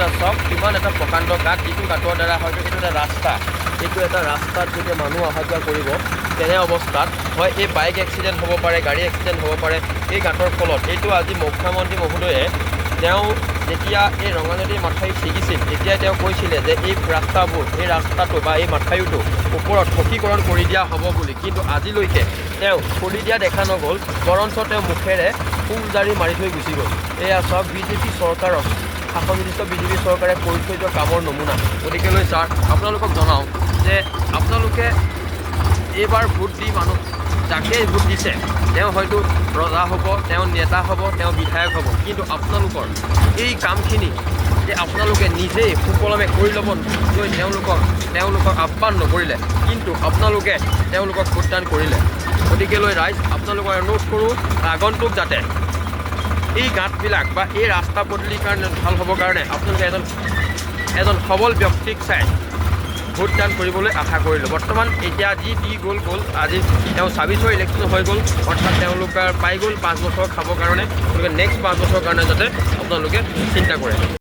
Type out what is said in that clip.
এটা চাওক কিমান এটা প্ৰকাণ্ড গাঁত, যিটো গাঁতৰ দ্বাৰা হয়তো এইটো এটা ৰাস্তা, এইটো এটা ৰাস্তাত যেতিয়া মানুহ অহা যোৱা কৰিব তেনে অৱস্থাত হয় এই বাইক এক্সিডেণ্ট হ'ব পাৰে, গাড়ী এক্সিডেণ্ট হ'ব পাৰে এই গাঁতৰ ফলত। এইটো আজি মুখ্যমন্ত্ৰী মহোদয়ে তেওঁ যেতিয়া এই ৰঙানদীৰ মাথাউৰি ছিগিছিল তেতিয়া তেওঁ কৈছিলে যে এই ৰাস্তাবোৰ, এই ৰাস্তাটো বা এই মাথাউৰিটো ওপৰত পকীকৰণ কৰি দিয়া হ'ব বুলি, কিন্তু আজিলৈকে তেওঁ কৰি দিয়া দেখা নগ'ল, বৰঞ্চ তেওঁ মুখেৰে ফুলজাৰি মাৰি থৈ গুচি গ'ল। এয়া চাওক বিজেপি চৰকাৰৰ, শাসননিষ্ট বিজেপি চৰকাৰে কৰি থৈ যোৱা কামৰ নমুনা। গতিকেলৈ ছাৰ আপোনালোকক জনাওঁ যে আপোনালোকে এইবাৰ ভোট দি মানুহ যাকে ভোট দিছে তেওঁ হয়তো ৰজা হ'ব, তেওঁ নেতা হ'ব, তেওঁ বিধায়ক হ'ব, কিন্তু আপোনালোকৰ এই কামখিনি যে আপোনালোকে নিজেই সুকলমে কৰি ল'ব লৈ তেওঁলোকক আহ্বান নকৰিলে, কিন্তু আপোনালোকে তেওঁলোকক ভোটদান কৰিলে। গতিকেলৈ ৰাইজ আপোনালোকক অনুৰোধ কৰোঁ আগন্তুক যাতে এই গাঁতবিলাক বা এই ৰাস্তা পদূলিৰ কাৰণে ভাল হ'বৰ কাৰণে আপোনালোকে এজন সবল ব্যক্তিক চাই ভোটদান কৰিবলৈ আশা কৰিলোঁ। বৰ্তমান এতিয়া যি দি গ'ল আজি তেওঁ 26ৰ ইলেকশ্যন হৈ গ'ল, অৰ্থাৎ তেওঁলোকে পাই গ'ল 5 বছৰ খাবৰ কাৰণে। গতিকে নেক্সট 5 বছৰৰ কাৰণে যাতে আপোনালোকে চিন্তা কৰে।